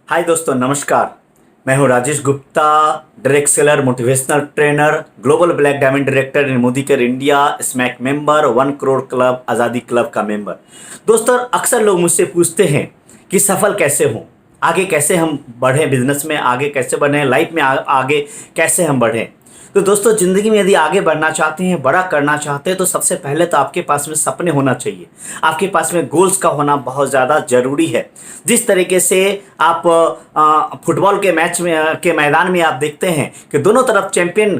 हाय दोस्तों, नमस्कार। मैं हूं Rajesh Gupta, direct seller, motivational trainer, global black diamond director in Modi care India, smack member, 1 crore club, आज़ादी क्लब का मेंबर। दोस्तों, अक्सर लोग मुझसे पूछते हैं कि सफल कैसे हों, आगे कैसे हम बढ़ें, बिजनेस में आगे कैसे बढ़ें, लाइफ में आगे कैसे हम बढ़ें। तो दोस्तों, ज़िंदगी में यदि आगे बढ़ना चाहते हैं, बड़ा करना चाहते हैं, तो सबसे पहले तो आपके पास में सपने होना चाहिए। आपके पास में गोल्स का होना बहुत ज़्यादा ज़रूरी है। जिस तरीके से आप फुटबॉल के मैच में के मैदान में आप देखते हैं कि दोनों तरफ चैंपियन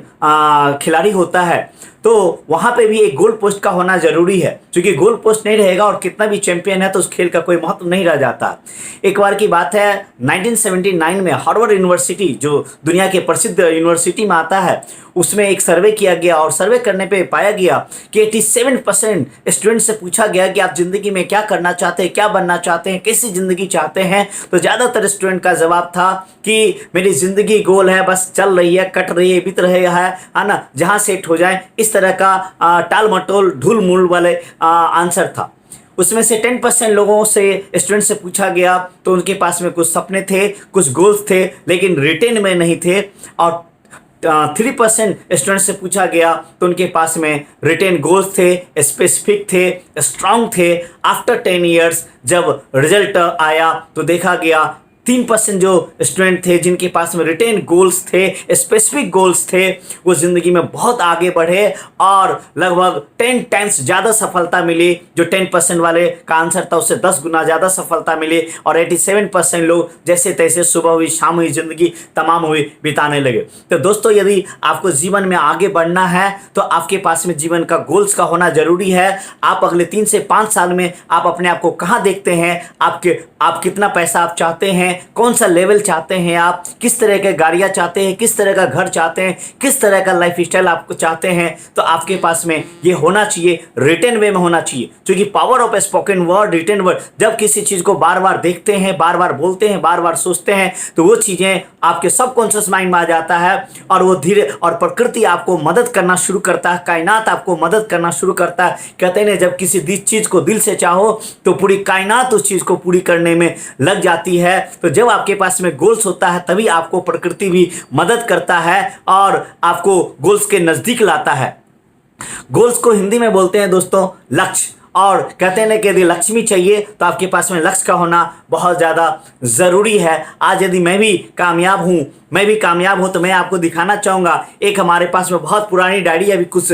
खिलाड़ी होता है, तो वहाँ पे भी एक गोल पोस्ट का होना ज़रूरी है, क्योंकि गोल पोस्ट नहीं रहेगा और कितना भी चैंपियन है तो उस खेल का कोई महत्व नहीं रह जाता। एक बार की बात है, 1979 में हार्वर्ड यूनिवर्सिटी, जो दुनिया के प्रसिद्ध यूनिवर्सिटी में आता है, उसमें एक सर्वे किया गया और सर्वे करने पे पाया गया कि 87% स्टूडेंट से पूछा गया कि आप ज़िंदगी में क्या करना चाहते हैं, क्या बनना चाहते हैं, कैसी ज़िंदगी चाहते हैं। तो ज़्यादातर स्टूडेंट का जवाब था कि मेरी ज़िंदगी गोल है, बस चल रही है, कट रही है, बीत रही है ना, जहाँ सेट हो जाए, इस तरह का टाल मटोल ढूल मूल वाले आंसर था। उसमें से 10% लोगों से, स्टूडेंट से पूछा गया तो उनके पास में कुछ सपने थे, कुछ गोल्स थे, लेकिन रिटेन में नहीं थे। और 3% स्टूडेंट से पूछा गया तो उनके पास में रिटेन गोल्स थे, स्पेसिफिक थे, स्ट्रांग थे। आफ्टर 10 ईयर्स जब रिजल्ट आया तो देखा गया 3% जो स्टूडेंट थे जिनके पास में रिटेन गोल्स थे, स्पेसिफिक गोल्स थे, वो ज़िंदगी में बहुत आगे बढ़े और लगभग 10 टाइम्स ज़्यादा सफलता मिली। जो 10% वाले का आंसर था उससे 10 गुना ज़्यादा सफलता मिली। और 87% लोग जैसे तैसे सुबह हुई, शाम हुई, ज़िंदगी तमाम हुई बिताने लगे। तो दोस्तों, यदि आपको जीवन में आगे बढ़ना है तो आपके पास में जीवन का गोल्स का होना ज़रूरी है। आप अगले 3 से 5 साल में आप अपने आप को कहाँ देखते हैं, आप कितना पैसा आप चाहते हैं, कौन सा लेवल चाहते हैं, आप किस तरह के गाड़ियाँ चाहते हैं, किस तरह का घर चाहते हैं, किस तरह का लाइफ स्टाइल आपको चाहते हैं, तो आपके पास में ये होना चाहिए, रिटन वे में होना चाहिए। क्योंकि power of spoken word, written word, जब किसी चीज़ को बार बार देखते हैं, बार बार बोलते हैं, बार बार सोचते हैं, तो वो चीज़ें आपके सबकॉन्शियस माइंड में आ जाता है और वो धीरे, और प्रकृति आपको मदद करना शुरू करता है, कायनात आपको मदद करना शुरू करता है। कहते हैं जब किसी चीज़ को दिल से चाहो तो पूरी कायनात उस चीज़ को पूरी करने में लग जाती है। तो जब आपके पास में गोल्स होता है तभी आपको प्रकृति भी मदद करता है और आपको गोल्स के नज़दीक लाता है। गोल्स को हिंदी में बोलते हैं दोस्तों लक्ष्य। और कहते हैं ना कि यदि लक्ष्मी चाहिए तो आपके पास में लक्ष्य का होना बहुत ज़्यादा ज़रूरी है। आज यदि मैं भी कामयाब हूँ तो मैं आपको दिखाना चाहूँगा। एक हमारे पास में बहुत पुरानी डायरी अभी कुछ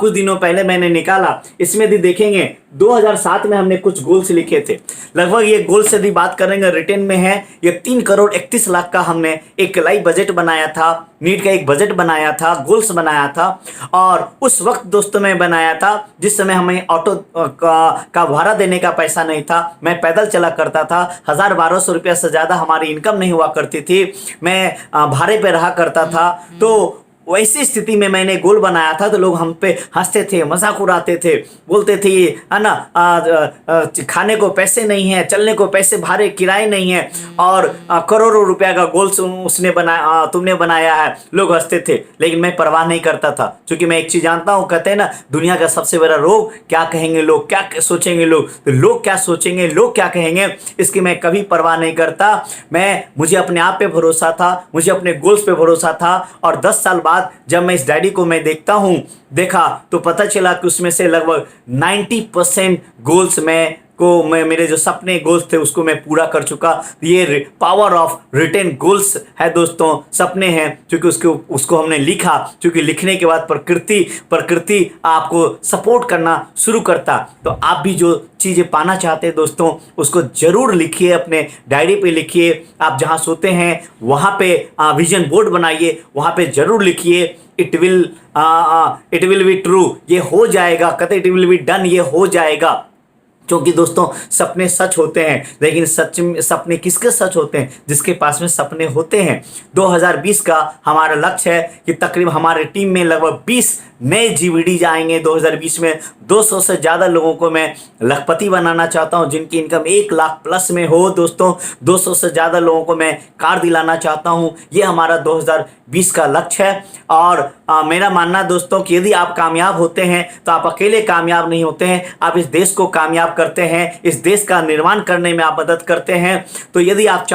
दिनों पहले मैंने निकाला। इसमें भी देखेंगे 2007 में हमने कुछ गोल्स लिखे थे। लगभग ये गोल्स यदि बात करेंगे रिटेन में है, ये 3,31,00,000 का हमने एक लाइव बजट बनाया था, नीट का एक बजट बनाया था, गोल्स बनाया था। और उस वक्त दोस्तों मैं बनाया था जिस समय हमें ऑटो का भाड़ा देने का पैसा नहीं था। मैं पैदल चला करता था, 1,000-1,200 रुपया से ज़्यादा हमारी इनकम नहीं हुआ करती थी। मैं भाड़े पे रहा करता था। तो वैसी स्थिति में मैंने गोल बनाया था तो लोग हम पे हंसते थे, मजाक उड़ाते थे, बोलते थे ये है ना, खाने को पैसे नहीं है, चलने को पैसे, भाड़े किराए नहीं है, और करोड़ों रुपया का गोल तुमने बनाया है। लोग हंसते थे, लेकिन मैं परवाह नहीं करता था, क्योंकि मैं एक चीज़ जानता हूँ। कहते हैं ना, दुनिया का सबसे बड़ा रोग क्या कहेंगे लोग, क्या सोचेंगे लोग। तो लोग क्या सोचेंगे, लोग क्या कहेंगे, इसकी मैं कभी परवाह नहीं करता। मुझे अपने आप पे भरोसा था, मुझे अपने गोल्स पे भरोसा था। और 10 साल बाद जब मैं इस डायरी को मैं देखा तो पता चला कि उसमें से लगभग 90% गोल्स मेरे जो सपने गोल्स थे उसको मैं पूरा कर चुका। ये पावर ऑफ रिटेन गोल्स है दोस्तों, सपने हैं, क्योंकि उसको हमने लिखा। क्योंकि लिखने के बाद प्रकृति आपको सपोर्ट करना शुरू करता। तो आप भी जो चीज़ें पाना चाहते हैं दोस्तों, उसको ज़रूर लिखिए, अपने डायरी पे लिखिए। आप जहाँ सोते हैं वहाँ पे विजन बोर्ड बनाइए, वहाँ पे ज़रूर लिखिए। इट विल बी ट्रू, ये हो जाएगा। कहते इट विल बी डन, ये हो जाएगा। क्योंकि दोस्तों, सपने सच होते हैं, लेकिन सपने किसके सच होते हैं? जिसके पास में सपने होते हैं। 2020 का हमारा लक्ष्य है कि तकरीबन हमारे टीम में लगभग 20 नए जीवीडी जाएंगे 2020 में। 200 से ज़्यादा लोगों को मैं लखपति बनाना चाहता हूं, जिनकी इनकम 1 लाख प्लस में हो दोस्तों। 200 से ज़्यादा लोगों को मैं कार दिलाना चाहता हूं। ये हमारा 2020 का लक्ष्य है। और मेरा मानना दोस्तों कि यदि आप कामयाब होते हैं तो आप अकेले कामयाब नहीं होते हैं, आप इस देश को कामयाब करते हैं, इस देश का निर्माण करने में आप मदद करते हैं। तो यदि आप